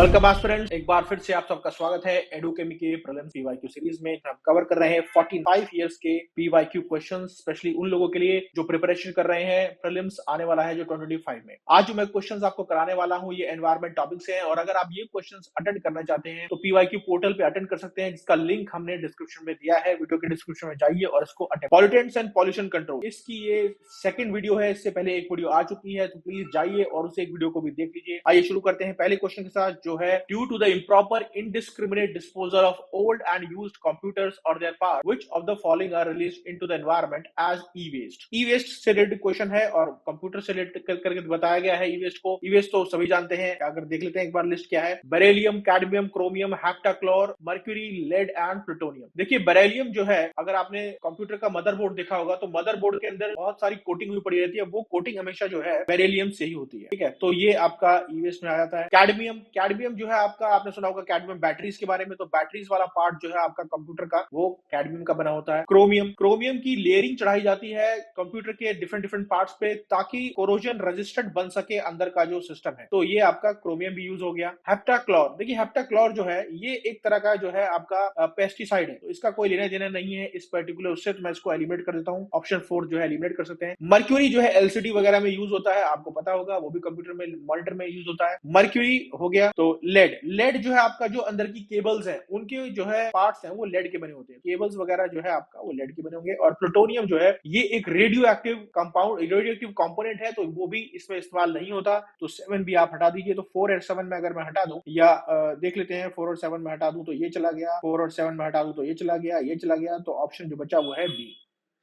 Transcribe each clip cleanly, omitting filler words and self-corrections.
Welcome aspirants, एक बार फिर से आप सबका स्वागत है एडुकेमी के प्रीलिम्स पीवाईक्यू सीरीज में। हम कवर कर रहे हैं 45 इयर्स के पीवाईक्यू क्वेश्चंस, स्पेशली उन लोगों के लिए जो प्रिपरेशन कर रहे हैं। प्रीलिम्स आने वाला है जो 2025 में। आज जो मैं क्वेश्चंस आपको कराने वाला हूं ये एनवायरमेंट टॉपिक से हैं, और अगर आप ये क्वेश्चंस अटेंड करना चाहते हैं तो पीवाईक्यू पोर्टल पे अटेंड कर सकते हैं, जिसका लिंक हमने डिस्क्रिप्शन में दिया है। वीडियो के डिस्क्रिप्शन में जाइए और इसको attend. Pollutants and pollution control, इसकी ये सेकंड वीडियो है। इससे पहले एक वीडियो आ चुकी है, तो प्लीज जाइए और उस एक वीडियो को भी देख लीजिए। आइए शुरू करते हैं पहले क्वेश्चन के साथ, जो है due to the improper indiscriminate disposal of old and used computers or their parts, which of the following are released into the environment as e-waste? e-waste से रिलेटेड क्वेश्चन है और कंप्यूटर से रिलेटेड करके बताया गया है e-waste को। e-waste तो सभी जानते हैं, अगर देख लेते हैं एक बार लिस्ट क्या है। Beryllium, cadmium, chromium, heptachlor, mercury, lead and plutonium. देखिए बेरिलियम जो है, अगर आपने कंप्यूटर का मदरबोर्ड देखा होगा तो मदरबोर्ड के अंदर बहुत सारी कोटिंग हुई पड़ी रहती है, वो कोटिंग हमेशा जो है बेरिलियम से ही होती है, ठीक है। तो ये आपका e-waste में आ जाता है। कैडमियम जो है आपका, आपने सुना होगा कैडमियम बैटरीज के बारे में, तो बैटरीज वाला पार्ट जो है आपका कंप्यूटर का, वो कैडमियम का बना होता है। क्रोमियम की लेयरिंग चढ़ाई जाती है कंप्यूटर के डिफरेंट पार्ट्स पे, ताकि कोरोजन रेजिस्टेंट बन सके अंदर का जो सिस्टम है, तो ये आपका क्रोमियम भी यूज हो गया। हेप्टाक्लोर, देखिए हेप्टाक्लोर जो है ये एक तरह का जो है आपका पेस्टिसाइड है, तो इसका कोई लेना देना नहीं है इस पर्टिकुलर उससे, तो मैं इसको एलिमिनेट कर देता हूँ। ऑप्शन 4 जो है एलिमिनेट कर सकते हैं। मर्क्यूरी जो है एलसीडी वगैरह में यूज होता है, आपको पता होगा, वो भी कंप्यूटर में मॉनिटर में यूज होता है। मर्क्यूरी हो गया। तो लेड जो है आपका, जो अंदर की केबल्स हैं उनके जो है पार्ट्स हैं वो लेड के बने होते हैं, केबल्स वगैरह जो है आपका वो लेड के बने होंगे। और प्लूटोनियम जो है ये एक radio active compound, radio active component है, तो वो भी इसमें इस्तेमाल नहीं होता। तो 7 भी आप हटा दीजिए। तो 4 और 7 में अगर मैं हटा दूं, या देख लेते हैं 4 और 7 में हटा दूं तो ये चला गया, 4 और 7 में हटा दूं तो ये चला गया, ये चला गया, तो ऑप्शन जो बचा वो है बी,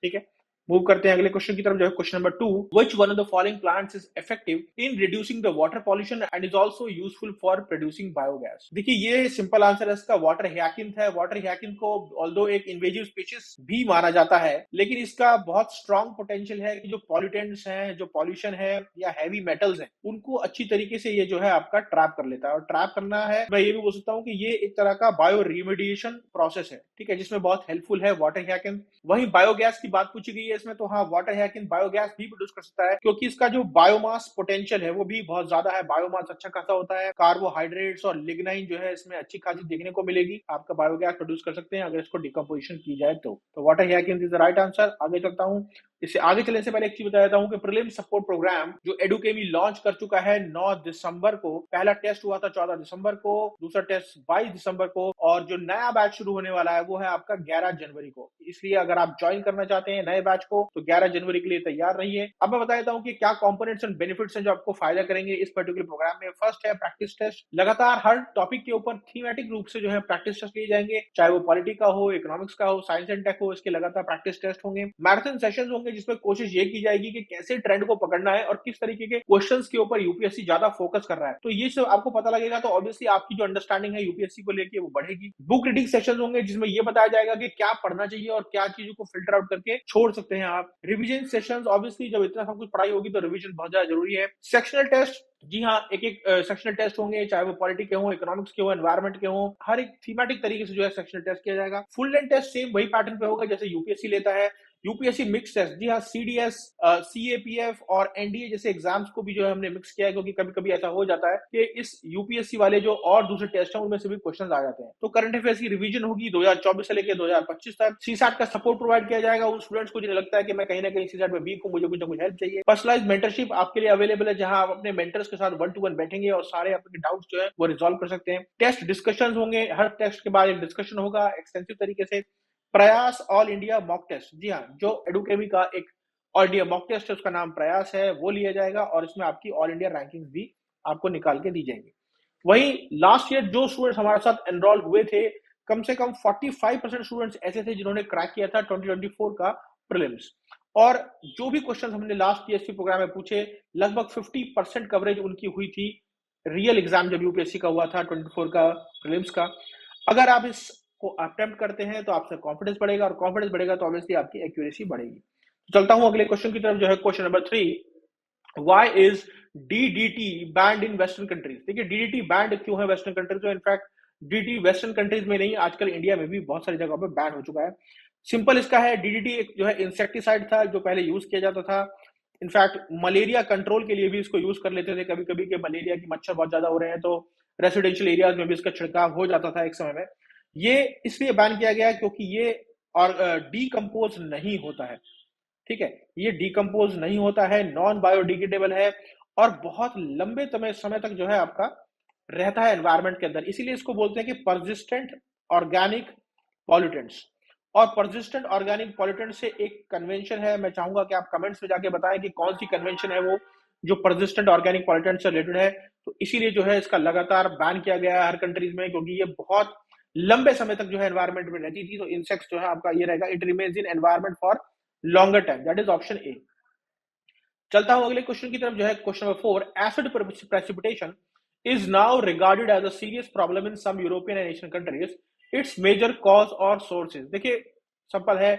ठीक है। मूव करते हैं अगले क्वेश्चन की तरफ, जो है question number 2। Which one of the following plants is effective in reducing the water pollution and is also useful for producing biogas? देखिए ये सिंपल आंसर है इसका, वाटर ह्याकिंथ है। वाटर ह्याकिंथ को ऑल्दो एक इन्वेजिव स्पीशीज भी माना जाता है, लेकिन इसका बहुत स्ट्रॉन्ग पोटेंशियल है कि जो पॉल्यूटेंट्स हैं, जो पॉल्यूशन है या हैवी मेटल्स हैं, उनको अच्छी तरीके से ये जो है आपका ट्रैप कर लेता है। और ट्रैप करना है, मैं ये भी बोल सकता हूँ कि ये एक तरह का बायो रिमेडिएशन प्रोसेस है, ठीक है, जिसमें बहुत हेल्पफुल है वाटर ह्याकिंथ। वहीं बायोगैस की बात पूछी गई है इसमें, तो हाँ वाटर ह्याकिंथ बायोगैस भी प्रोड्यूस कर सकता है, क्योंकि इसका जो बायोमास पोटेंशियल है वो भी बहुत ज्यादा है। बायोमास अच्छा खासा होता है, कार्बोहाइड्रेट्स और लिग्नाइन जो है इसमें अच्छी खासी देखने को मिलेगी। आपका बायोगैस प्रोड्यूस कर सकते हैं अगर इसको डिकम्पोजिशन की जाए तो water hyacinth is the right answer. आगे चलता हूँ। इससे आगे चलने से पहले एक चीज बता देता हूँ कि प्रीलिम सपोर्ट प्रोग्राम जो एडुकेमी लॉन्च कर चुका है 9 दिसंबर को। पहला टेस्ट हुआ था 14 दिसंबर को, दूसरा टेस्ट 22 दिसंबर को, और जो नया बैच शुरू होने वाला है वो है आपका 11 जनवरी को। इसलिए अगर आप ज्वाइन करना चाहते हैं नए बैच को तो 11 जनवरी के लिए तैयार रहिए। अब मैं बता देता हूँ कि क्या कंपोनेंट्स एंड बेनिफिट्स हैं जो आपको फायदा करेंगे इस पर्टिकुलर प्रोग्राम में। फर्स्ट है प्रैक्टिस टेस्ट। लगातार हर टॉपिक के ऊपर थीमेटिक रूप से जो है प्रैक्टिस टेस्ट लिए जाएंगे, चाहे वो पॉलिटी का हो, इकोनॉमिक्स का हो, साइंस एंड टेक हो, इसके लगातार प्रैक्टिस टेस्ट होंगे। मैराथन सेशंस होंगे जिसमें कोशिश ये की जाएगी कि कैसे ट्रेंड को पकड़ना है और किस तरीके के क्वेश्चंस के ऊपर यूपीएससी ज्यादा फोकस कर रहा है। तो ये सब आपको पता लगेगा, तो ऑब्वियसली आपकी जो अंडरस्टैंडिंग है यूपीएससी को लेके वो बढ़ेगी। बुक रीडिंग सेशंस होंगे जिसमें ये बताया जाएगा कि क्या पढ़ना चाहिए और क्या चीजों को फिल्टर आउट करके छोड़ सकते हैं आप। रिवीजन सेशंस, ऑब्वियसली जब इतना सब कुछ पढ़ाई होगी तो रिवीजन बहुत ज्यादा जरूरी है। सेक्शनल टेस्ट, जी हाँ, एक एक सेक्शनल टेस्ट होंगे, चाहे वो पॉलिटी के हो, इकोनॉमिक्स के हो, एनवायरमेंट के हो, हर एक थीमेटिक तरीके से जो है सेक्शनल टेस्ट किया जाएगा। फुल लेंथ टेस्ट सेम वही पैटर्न पे होगा जैसे यूपीएससी लेता है। यूपीएससी मिक्स टेस्ट, जी हाँ, सीडीएस, सीएपीएफ और एनडीए जैसे एग्जाम्स को भी जो है हमने मिक्स किया है, क्योंकि कभी कभी ऐसा हो जाता है कि इस यूपीएससी वाले जो और दूसरे टेस्ट हैं उनमें से भी क्वेश्चन आ जाते हैं। तो करंट अफेयर्स की रिवीजन होगी 2024 से लेकर 2025 तक। सीसैट का सपोर्ट प्रोवाइड किया जाएगा उन स्टूडेंट्स को जिन्हें लगता है कि मैं कहीं ना कहीं सीसैट में वीक हूं, मुझे कुछ ना कुछ हेल्प चाहिए। पर्सनलाइज्ड मेंटरशिप आपके लिए अवेलेबल है, जहां आप अपने मेंटर्स के साथ 1 to 1 बैठेंगे और सारे अपने डाउट्स जो है वो रिजॉल्व कर सकते हैं। टेस्ट डिस्कशंस होंगे, हर टेस्ट के बाद एक डिस्कशन होगा एक्सटेंसिव तरीके से। प्रयास ऑल इंडिया मॉक टेस्ट, जी हाँ, जो एडुकेमी का एक ऑल इंडिया मॉक टेस्ट है उसका नाम प्रयास है, वो लिया जाएगा और इसमें आपकी ऑल इंडिया रैंकिंग्स भी आपको निकाल के दी जाएंगी। वहीं लास्ट ईयर जो स्टूडेंट्स हमारे साथ एनरोल हुए थे, कम से कम 45% स्टूडेंट्स ऐसे थे जिन्होंने क्रैक किया था 2024 का प्रीलिम्स। और जो भी क्वेश्चन हमने लास्ट टीएसपी प्रोग्राम में पूछे, लगभग 50% कवरेज उनकी हुई थी रियल एग्जाम जब यूपीएससी का हुआ था 24 का प्रीलिम्स का। अगर आप इसको अटेम्प्ट करते हैं तो आपसे कॉन्फिडेंस बढ़ेगा, और कॉन्फिडेंस बढ़ेगा तो ऑब्वियसली आपकी एक्यूरेसी बढ़ेगी। चलता हूं अगले क्वेश्चन की तरफ, जो है question number 3। Why is DDT banned in Western countries? देखिए DDT बैंड क्यों है वेस्टर्न कंट्रीज में? इनफैक्ट DDT वेस्टर्न कंट्रीज में नहीं, आजकल इंडिया में भी बहुत सारी जगहों पे बैन हो चुका है। सिंपल इसका है, DDT एक जो है इंसेक्टिसाइड था जो पहले यूज किया जाता था। इनफैक्ट मलेरिया कंट्रोल के लिए भी इसको यूज कर लेते थे कभी कभी, कि मलेरिया की मच्छर बहुत ज्यादा हो रहे हैं तो रेसिडेंशियल एरियाज में भी इसका छिड़काव हो जाता था एक समय में। ये इसलिए बैन किया गया क्योंकि ये और डीकम्पोज नहीं होता है, ठीक है, ये डीकम्पोज नहीं होता है, नॉन बायोडिग्रेडेबल है और बहुत लंबे समय तक जो है आपका रहता है एनवायरमेंट के अंदर, इसीलिए इसको बोलते हैं कि परसिस्टेंट ऑर्गेनिक पॉल्यूटेंट्स। और परसिस्टेंट ऑर्गेनिक पॉल्यूटेंट से एक कन्वेंशन है, मैं चाहूंगा कि आप कमेंट्स में जाके बताएं कि कौन सी कन्वेंशन है वो जो परसिस्टेंट ऑर्गेनिक पॉल्यूटेंट से रिलेटेड है। तो इसीलिए जो है इसका लगातार बैन किया गया है हर कंट्रीज में, क्योंकि ये बहुत लंबे समय तक जो है एनवायरमेंट में रहती थी। तो इंसेक्ट्स जो है आपका ये रहेगा, it remains in environment for longer time, that is option A. चलता हूं अगले क्वेश्चन की तरफ, जो है question number 4, acid precipitation is now regarded as a serious problem in some European and Asian countries. Its major cause और sources, देखिए simple है,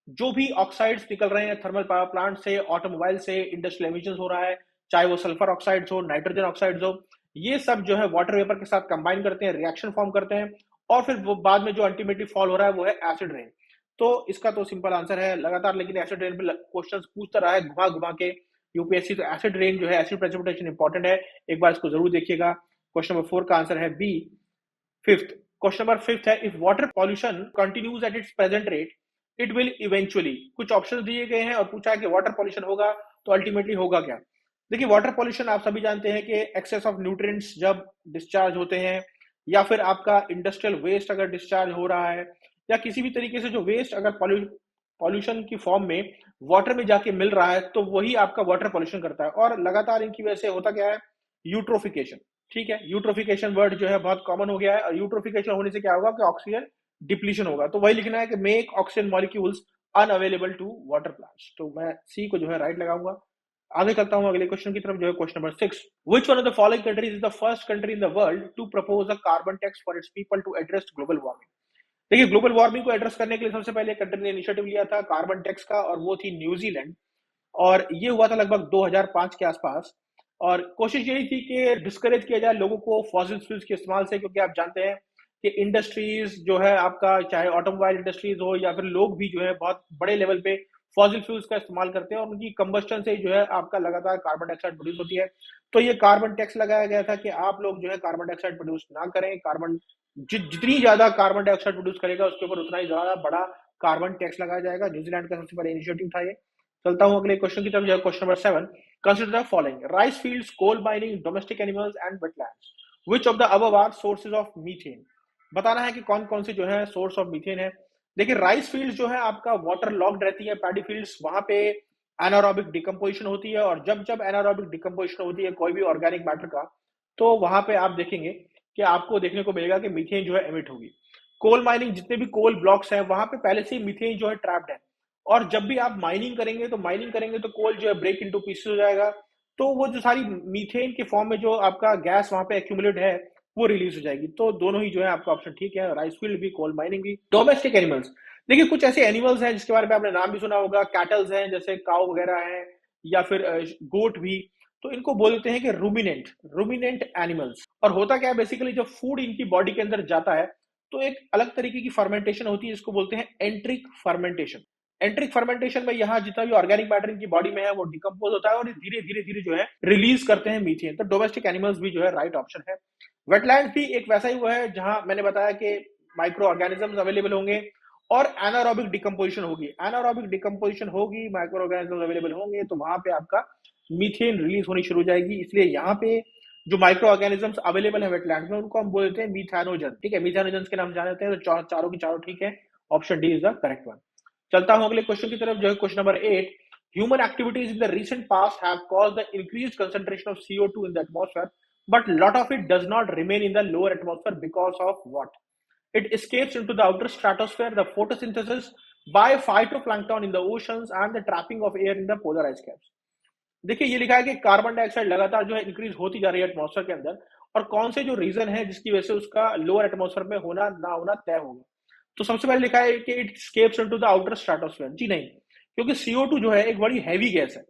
जो भी ऑक्साइड्स निकल रहे हैं थर्मल पावर प्लांट से, ऑटोमोबाइल से, इंडस्ट्रियल एमिशंस हो रहा है, चाहे वो सल्फर ऑक्साइड्स हो, नाइट्रोजन ऑक्साइड्स हो, ये सब जो है वाटर वेपर के साथ कंबाइन करते हैं, रिएक्शन फॉर्म करते हैं और फिर वो बाद में जो अल्टीमेटली फॉल हो रहा है वो है एसिड रेन। तो इसका तो सिंपल आंसर है लगातार, लेकिन एसिड रेन पे क्वेश्चन पूछता रहा है घुमा घुमा के यूपीएससी। तो एसिड रेन जो है, एसिड प्रेसिपिटेशन इंपॉर्टेंट है, एक बार इसको जरूर देखिएगा। क्वेश्चन नंबर 4 का आंसर है बी। फिफ्थ, क्वेश्चन नंबर 5 है, if water pollution continues at its present rate it will eventually, कुछ ऑप्शन दिए गए हैं और पूछा है कि वाटर पॉल्यूशन होगा तो अल्टीमेटली होगा क्या। देखिए वाटर पॉल्यूशन आप सभी जानते हैं कि एक्सेस ऑफ न्यूट्रिएंट्स जब डिस्चार्ज होते हैं, या फिर आपका इंडस्ट्रियल वेस्ट अगर डिस्चार्ज हो रहा है, या किसी भी तरीके से जो वेस्ट अगर पॉल्यूशन की फॉर्म में वाटर में जाके मिल रहा है, तो वही आपका वाटर पॉल्यूशन करता है। और लगातार इनकी वजह से होता क्या है, यूट्रोफिकेशन, ठीक है, यूट्रोफिकेशन वर्ड जो है बहुत कॉमन हो गया है, और यूट्रोफिकेशन होने से क्या होगा कि ऑक्सीजन डिप्लीशन होगा। तो वही लिखना है कि make oxygen molecules unavailable to water plants. तो मैं सी को जो है राइट लगाऊंगा। आगे चलता हूं अगले क्वेश्चन की तरफ, जो है question number 6, which one of the following countries is the first country in the world to propose a carbon tax for its people to address global warming. देखिए ग्लोबल वार्मिंग को एड्रेस करने के लिए सबसे पहले कंट्री ने initiative लिया था कार्बन टैक्स का, और वो थी न्यूजीलैंड। और ये हुआ था लगभग 2005 के आसपास। और कोशिश यही थी कि डिस्करेज किया जाए लोगों को फॉसिल फ्यूल्स के इस्तेमाल से, क्योंकि आप जानते हैं कि इंडस्ट्रीज जो है आपका, चाहे ऑटोमोबाइल इंडस्ट्रीज हो या फिर लोग भी जो है बहुत बड़े लेवल पे फॉसिल फ्यूल्स का इस्तेमाल करते हैं, और उनकी कंबस्टन से जो है आपका लगातार कार्बन डाइऑक्साइड प्रोड्यूस होती है। तो ये कार्बन टैक्स लगाया गया था कि आप लोग जो है कार्बन डाइऑक्साइड प्रोड्यूस ना करें, कार्बन जितनी ज्यादा कार्बन डाइऑक्साइड प्रोड्यूस करेगा उसके ऊपर उतना ही ज्यादा बड़ा कार्बन टैक्स लगाया जाएगा। न्यूजीलैंड का सबसे बड़ा इनिशिएटिव था ये। चलता हूं अगले क्वेश्चन की तरफ, जो है question number 7, consider the following, rice fields, coal mining, domestic animals and wetlands, which of the above are sources of methane. बताना है कि कौन कौन से जो है सोर्स ऑफ मीथेन है। देखिए राइस फील्ड जो है आपका वाटर लॉक्ड रहती है, पैडी फील्ड्स, वहां पे एनारोबिक डिकम्पोजिशन होती है, और जब जब एनारोबिक डिकम्पोजिशन होती है कोई भी ऑर्गेनिक मैटर का, तो वहां पे आप देखेंगे कि आपको देखने को मिलेगा कि मीथेन जो है एमिट होगी। कोल माइनिंग, जितने भी कोल ब्लॉक्स हैं वहां पे पहले से ही मीथेन जो है ट्रैप्ड है, और जब भी आप माइनिंग करेंगे तो कोल जो है ब्रेक इनटू पीसेस हो जाएगा, तो वो जो सारी मीथेन के फॉर्म में जो आपका गैस वहां पे एक्यूमुलेट है वो रिलीज हो जाएगी। तो दोनों ही जो है आपका ऑप्शन ठीक है, राइस फील्ड भी, कोल माइनिंग भी। डोमेस्टिक एनिमल्स, देखिए कुछ ऐसे एनिमल्स हैं जिसके बारे में आपने नाम भी सुना होगा, कैटल्स हैं जैसे काउ वगैरह हैं, या फिर गोट भी, तो इनको बोलते हैं कि रूमिनेंट एनिमल्स। और होता क्या है बेसिकली, जब फूड इनकी बॉडी के अंदर जाता है तो एक अलग तरीके की फर्मेंटेशन होती है, जिसको बोलते हैं एंट्रिक फर्मेंटेशन। एंट्रिक फर्मेंटेशन में यहाँ जितना भी ऑर्गेनिक मैटर इनकी बॉडी में है वो डिकम्पोज होता है, और धीरे धीरे धीरे जो है रिलीज करते हैं मीथेन। तो डोमेस्टिक एनिमल्स भी जो है राइट ऑप्शन है। वेटलैंड भी एक वैसा ही हुआ है जहां मैंने बताया कि माइक्रो ऑर्गेनिजम्स अवेलेबल होंगे और एनारोबिक डिकम्पोजिशन होगी। एनारोबिक डिकम्पोजिशन होगी, माइक्रो ऑर्गेनिजम्स अवेलेबल होंगे, तो वहां पे आपका मीथेन रिलीज होनी शुरू हो जाएगी। इसलिए यहाँ पे जो माइक्रो ऑर्गेनिजम्स अवेलेबल है वेटलैंड में उनको हम बोलते हैं मीथेनोजन, ठीक है, मीथेनोजन के नाम जानते हैं। तो चारों की चारों ठीक है, option D is the correct one. चलता हूं अगले क्वेश्चन की तरफ, जो है question number 8, human activities in the recent past have caused the increased concentration of CO2 in the atmosphere, but lot of it does not remain in the lower atmosphere because of what. It escapes into the outer stratosphere, the photosynthesis by phytoplankton in the oceans and the trapping of air in the polar ice caps. देखिए ये लिखा है कि carbon dioxide लगातार जो है increase होती जा रही है एटमॉस्फेयर के अंदर, और कौन से जो रीजन है जिसकी वजह से उसका लोअर एटमॉस्फेयर में होना ना होना तय होगा। तो सबसे पहले लिखा है कि it escapes into the outer stratosphere. जी नहीं, क्योंकि CO2 जो है एक बड़ी हैवी गैस है,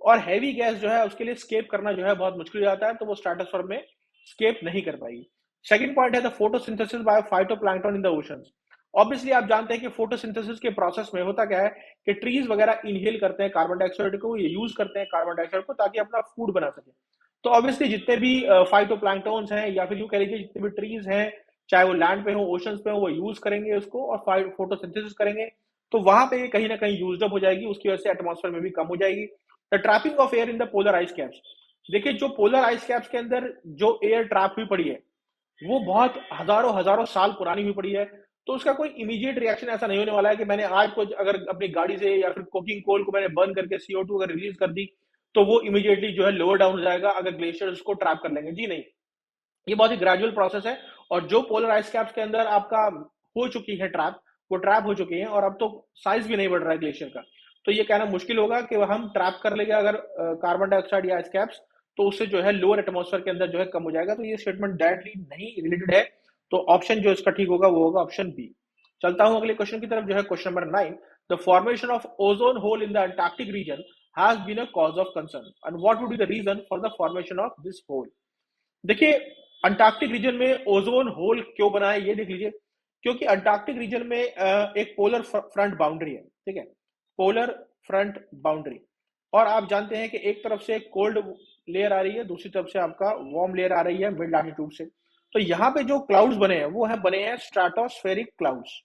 और हैवी गैस जो है उसके लिए स्केप करना जो है बहुत मुश्किल हो जाता है, तो वो स्ट्रेटोस्फेयर में स्केप नहीं कर पाएगी। सेकंड पॉइंट है the photosynthesis by phytoplankton in the oceans. Obviously आप जानते हैं कि फोटोसिंथेसिस के प्रोसेस में होता क्या है कि ट्रीज वगैरह इनहेल करते हैं कार्बन डाइऑक्साइड को, ये यूज करते हैं कार्बन डाइऑक्साइड को ताकि अपना फूड बना सके। तो ऑब्वियसली जितने भी फाइटोप्लैंक्टन्स हैं या फिर यूं कह लीजिए जितने भी ट्रीज हैं, चाहे वो लैंड पे हो ओशंस पे हो, वो यूज करेंगे उसको और फोटोसिंथेसिस करेंगे, तो वहां पे कहीं ना कहीं यूज अप हो जाएगी, उसकी वजह से एटमॉस्फेयर में भी कम हो जाएगी। The trapping of air in the polar ice caps, देखिए जो पोलर आइस कैप्स के अंदर जो एयर ट्रैप हुई पड़ी है वो बहुत हजारों हजारों साल पुरानी हुई पड़ी है, तो उसका कोई इमीडिएट रिएक्शन ऐसा नहीं होने वाला है कि मैंने आज को अगर अपनी गाड़ी से या फिर कोकिंग कोल को मैंने बर्न करके CO2 अगर रिलीज कर दी तो वो इमीडिएटली जो है लोअर डाउन हो जाएगा अगर ग्लेशियर्स को ट्रैप कर लेंगे, जी नहीं। ये बहुत ही ग्रेजुअल प्रोसेस है, और जो पोलर आइस कैप्स के अंदर आपका हो चुकी है ट्रैप, वो ट्रैप हो चुकी है और अब तो साइज भी नहीं बढ़ रहा है ग्लेशियर का, तो ये कहना मुश्किल होगा कि हम ट्रैप कर लेंगे अगर कार्बन डाइऑक्साइड या आइस कैप्स, तो उससे जो है लोअर एटमॉस्फेयर के अंदर जो है कम हो जाएगा, तो ये स्टेटमेंट डायरेक्टली नहीं रिलेटेड है। तो ऑप्शन जो इसका ठीक होगा वो होगा ऑप्शन बी। चलता हूं अगले क्वेश्चन की तरफ, जो है question number 9। The formation of ozone hole in the Antarctic region has been a cause of concern and what would be the reason for the formation of this hole. देखिए Antarctic region में ozone hole क्यों बना है ये देख लीजिए, क्योंकि Antarctic region में एक पोलर फ्रंट बाउंड्री है, ठीक है, पोलर फ्रंट बाउंड्री, और आप जानते हैं कि एक तरफ से कोल्ड लेयर आ रही है, दूसरी तरफ से आपका वार्म लेयर आ रही है मिड लैटिट्यूड से, तो यहाँ पे जो क्लाउड्स बने हैं वो है बने हैं स्ट्रेटोस्फेरिक क्लाउड्स,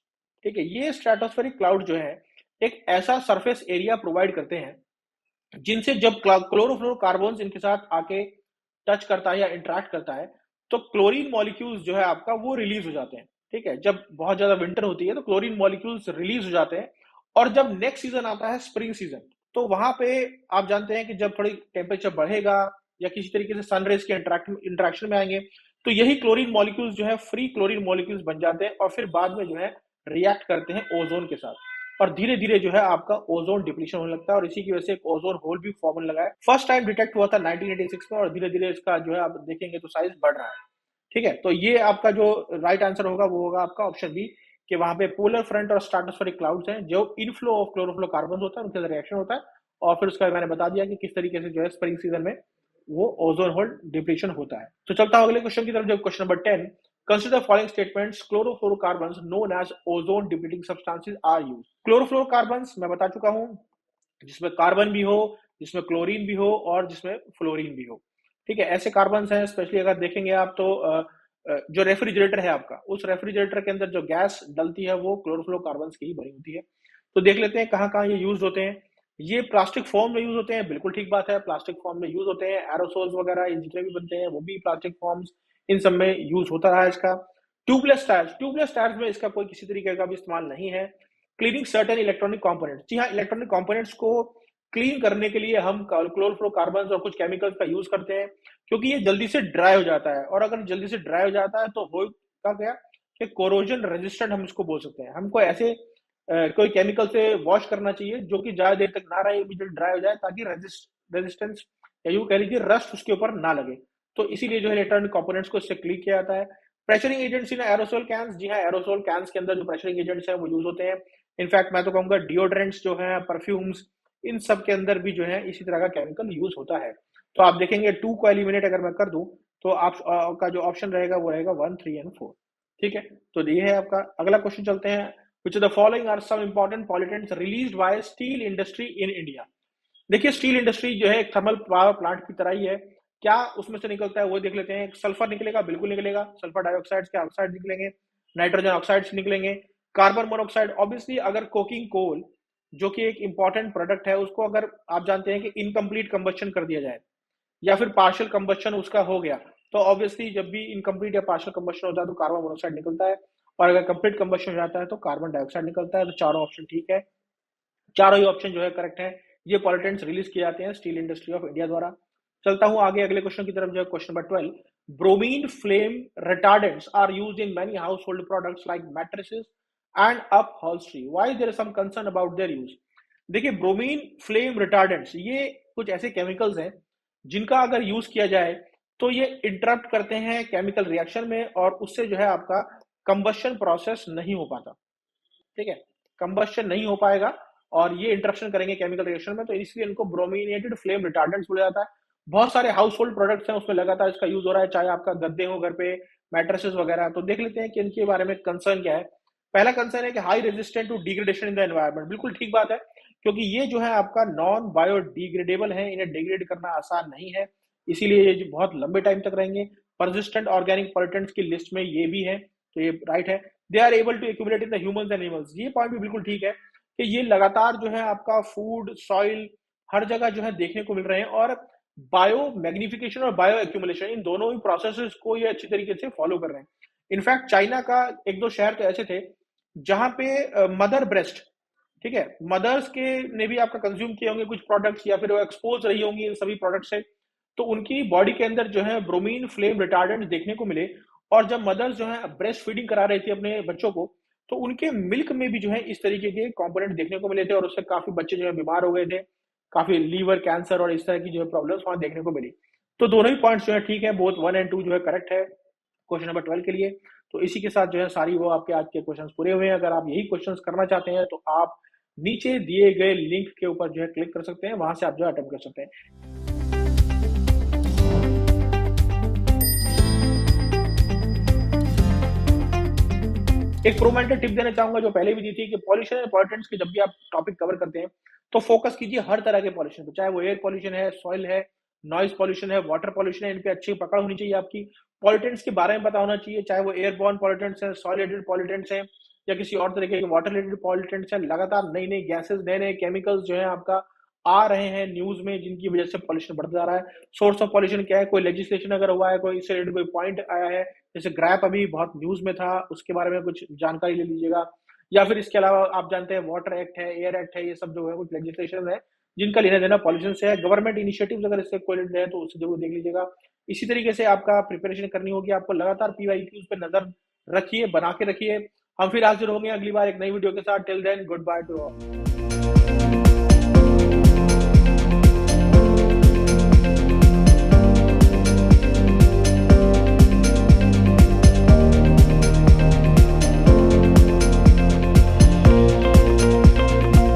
ठीक है। ये स्ट्रेटोस्फेरिक क्लाउड जो है एक ऐसा सरफेस एरिया प्रोवाइड करते हैं जिनसे जब क्लोरोफ्लोरोकार्बन्स इनके साथ आके टच करता है या इंटरेक्ट करता है तो क्लोरीन मॉलिक्यूल्स जो है आपका वो रिलीज हो जाते हैं, ठीक है। जब बहुत ज्यादा विंटर होती है तो क्लोरीन मॉलिक्यूल्स रिलीज हो जाते हैं, और जब नेक्स्ट सीजन आता है स्प्रिंग सीजन, तो वहां पे आप जानते हैं कि जब थोड़ी टेम्परेचर बढ़ेगा या किसी तरीके से सनरेज के इंटरेक्शन में आएंगे, तो यही क्लोरीन मॉलिक्यूल्स जो है फ्री क्लोरीन मॉलिक्यूल्स बन जाते हैं और फिर बाद में जो है रिएक्ट करते हैं ओजोन के साथ, और धीरे धीरे जो है आपका ओजोन डिप्लीशन होने लगता है, और इसी की वजह से एक ओजोन होल भी फॉर्म होने लगा है। फर्स्ट टाइम डिटेक्ट हुआ था 1986 में, और धीरे धीरे इसका जो है आप देखेंगे तो साइज बढ़ रहा है, ठीक है। तो ये आपका जो राइट आंसर होगा वो होगा आपका ऑप्शन बी, कि वहां पे पोलर फ्रंट और स्ट्रेटोस्फेरिक क्लाउड्स हैं जो इनफ्लो ऑफ क्लोरोफ्लोरोकार्बन होता है उनके साथ रिएक्शन होता है, और फिर उसका मैंने बता दिया कि किस तरीके से जो है स्प्रिंग सीजन में वो ओजोन होल डिप्लीशन होता है। तो चलता हूं अगले क्वेश्चन की तरफ, जो question number 10। Consider the following statements: chlorofluorocarbons known as ozone depleting substances are used. Chlorofluorocarbons मैं बता चुका हूं, जिसमें कार्बन भी हो, जिसमें क्लोरीन भी हो और जिसमें फ्लोरीन भी हो, ठीक है। ऐसे कार्बन्स हैं, स्पेशली अगर देखेंगे आप तो जो रेफ्रिजरेटर है आपका, उस रेफ्रिजरेटर के अंदर जो गैस डलती है वो क्लोरोफ्लोरोकार्बन्स की ही बनी होती है। तो देख लेते हैं कहाँ कहाँ ये यूज होते हैं। ये प्लास्टिक फॉर्म में यूज होते हैं, बिल्कुल ठीक बात है, प्लास्टिक फॉर्म में यूज होते हैं। एरोसोल्स वगैरह जितने भी बनते हैं वो भी प्लास्टिक फॉर्म्स, इन सब में यूज होता रहा है इसका। ट्यूबलेस टायर्स में इसका कोई किसी तरीके का भी इस्तेमाल नहीं है। क्लीनिंग सर्टेन इलेक्ट्रॉनिक कंपोनेंट्स, जी हाँ, इलेक्ट्रॉनिक कंपोनेंट्स को क्लीन करने के लिए हम क्लोरोफ्लोरोकार्बन्स और कुछ केमिकल्स का यूज करते हैं, क्योंकि ये जल्दी से ड्राई हो जाता है, और अगर जल्दी से ड्राई हो जाता है तो होगा क्या कि कोरोजन रेजिस्टेंट हम इसको बोल सकते हैं। हमको ऐसे कोई केमिकल से वॉश करना चाहिए जो कि ज्यादा देर तक ना रहे, इमीडिएट ड्राई हो जाए, ताकि रेजिस्टेंस या यूं कह लीजिए रस्ट उसके ऊपर ना लगे। तो इसीलिए जो है इलेक्ट्रॉनिक कंपोनेंट्स को इससे क्लीन किया जाता है। Pressuring agents in aerosol cans, जी हाँ, एरोसोल कैंस के अंदर जो प्रेशरिंग एजेंट्स हैं वो यूज होते हैं। इनफैक्ट मैं तो कहूंगा डिओड्रेंट्स जो है, परफ्यूम्स, इन सब के अंदर भी जो है इसी तरह का केमिकल यूज होता है। तो आप देखेंगे 2 को एलिमिनेट अगर मैं कर दूं तो आपका जो ऑप्शन रहेगा वो रहेगा 1, 3 एंड 4, ठीक है। तो ये है आपका। अगला क्वेश्चन चलते हैं। Which of the following are some important pollutants released by steel industry in India? देखिए स्टील इंडस्ट्री जो है एक थर्मल पावर प्लांट की तरह ही है, क्या उसमें से निकलता है वो देख लेते हैं। सल्फर निकलेगा, बिल्कुल निकलेगा, सल्फर डाइऑक्साइड के ऑक्साइड निकलेंगे, नाइट्रोजन ऑक्साइड निकलेंगे, कार्बन मोनोऑक्साइड। ऑब्वियसली अगर कोकिंग कोल जो कि एक इंपॉर्टेंट प्रोडक्ट है उसको अगर आप जानते हैं कि इनकम्प्लीट कंबस्शन कर दिया जाए या फिर पार्शियल कंबस्शन उसका हो गया, तो ऑब्वियसली जब भी इनकम्प्लीट या पार्शियल कंबस्शन होता है तो कार्बन मोनोऑक्साइड निकलता है, और अगर कंप्लीट कंबस्शन हो जाता है तो कार्बन डाइऑक्साइड निकलता है। तो चारों ऑप्शन ठीक है, चारों ही ऑप्शन जो है करेक्ट है। ये पॉल्यूटेंट्स रिलीज किए जाते हैं स्टील इंडस्ट्री ऑफ इंडिया द्वारा। चलता हूं आगे अगले क्वेश्चन की तरफ, जो है question number 12। Bromine flame retardants are used in many household products like mattresses and upholstery, why there is some concern about their use. देखिए ब्रोमीन फ्लेम रिटार्डेंट्स ये कुछ ऐसे केमिकल्स हैं जिनका अगर यूज किया जाए तो ये इंटरप्ट करते हैं केमिकल रिएक्शन में, और उससे जो है आपका कंबशन प्रोसेस नहीं हो पाता, ठीक है, कंबशन नहीं हो पाएगा और ये इंटरप्शन करेंगे केमिकल रिएक्शन में, तो इसलिए इनको ब्रोमिनेटेड फ्लेम रिटार्डेंट्स बोला जाता है। बहुत सारे हाउस होल्ड प्रोडक्ट्स हैं उसमें लगातार इसका यूज हो रहा है, चाहे आपका गद्दे हो घर पे, मैट्रेसेस वगैरह। तो देख लेते हैं कि इनके बारे में कंसर्न क्या है। पहला कंसर्न है कि high resistant to degradation in the environment, बिल्कुल ठीक बात है, क्योंकि ये जो है आपका नॉन बायोडिग्रेडेबल है, इन्हें डिग्रेड करना आसान नहीं है, इसीलिए ये जो बहुत लंबे टाइम तक रहेंगे। परसिस्टेंट ऑर्गेनिक पॉल्यूटेंट्स की लिस्ट में ये भी है, तो ये राइट है। They are able to accumulate in the humans and animals, ये पॉइंट भी बिल्कुल ठीक है कि ये लगातार जो है आपका फूड, सॉइल, हर जगह जो है देखने को मिल रहे हैं, और बायो मैग्निफिकेशन और बायो एक्यूमुलेशन इन दोनों ही प्रोसेसेस को ये अच्छी तरीके से फॉलो कर रहे हैं। इनफैक्ट चाइना का एक दो शहर तो ऐसे थे जहां पे मदर ब्रेस्ट, ठीक है, मदर्स के ने भी आपका कंज्यूम किए होंगे कुछ प्रोडक्ट्स, या फिर वो एक्सपोज रही होंगी इन सभी प्रोडक्ट्स से, तो उनकी बॉडी के अंदर जो है ब्रोमीन फ्लेम रिटार्डेंट देखने को मिले। और जब मदर्स जो है ब्रेस्ट फीडिंग करा रही थी अपने बच्चों को, तो उनके मिल्क में भी जो है इस तरीके के कंपोनेंट देखने को मिले थे, और उससे काफी बच्चे जो है बीमार हो गए थे, काफी लीवर कैंसर और इस तरह की जो है प्रॉब्लम्स वहां देखने को मिली। तो दोनों ही पॉइंट्स जो है ठीक है, बोथ 1 एंड 2 जो है करेक्ट है क्वेश्चन नंबर 12 के लिए। तो इसी के साथ जो है सारी वो आपके आज के क्वेश्चंस पूरे हुए हैं। अगर आप यही क्वेश्चंस करना चाहते हैं तो आप नीचे दिए गए लिंक के ऊपर जो है क्लिक कर सकते हैं, वहां से आप जो है अटेम्प्ट कर सकते हैं। एक प्रोमेंटेड टिप देना चाहूंगा जो पहले भी दी थी कि पॉल्यूशन एंड पॉल्यूटेंट्स के जब भी आप टॉपिक कवर करते हैं तो फोकस कीजिए हर तरह के पॉल्यूशन पे, चाहे वो एयर पॉल्यूशन है, सॉइल है, नॉइज पॉल्यूशन है, वाटर पॉल्यूशन है, इन पे अच्छी पकड़ होनी चाहिए आपकी। पॉल्यूटेंट्स के बारे में पता होना चाहिए, चाहे वो एयरबॉर्न पॉल्यूटेंट्स हैं, सॉइल रिलेटेड पॉल्यूटेंट्स हैं, या किसी और तरीके के वाटर रिलेटेड पॉल्यूटेंट्स हैं। लगातार नई नई गैसेस, नए नए केमिकल्स जो है आपका आ रहे हैं न्यूज में, जिनकी वजह से पॉल्यूशन बढ़ता जा रहा है। सोर्स ऑफ पॉल्यूशन क्या है, कोई लेजिस्लेशन अगर हुआ है, कोई इससे रिलेटेड कोई पॉइंट आया है, जैसे ग्रैप अभी बहुत न्यूज में था, उसके बारे में कुछ जानकारी ले लीजिएगा। या फिर इसके अलावा आप जानते हैं वाटर एक्ट है, एयर एक्ट है, ये सब जो है कुछ लेजिस्लेशन है जिनका लेना देना पॉल्यूशन से है। गवर्नमेंट इनिशिएटिव्स अगर इससे कोरिलेटेड है तो उससे जरूर देख लीजिएगा। इसी तरीके से आपका प्रिपरेशन करनी होगी, आपको लगातार पीवाईक्यूज पे नजर रखिए, बना के रखिए। हम फिर हाजिर होंगे अगली बार एक नई वीडियो के साथ। Till then good bye to all.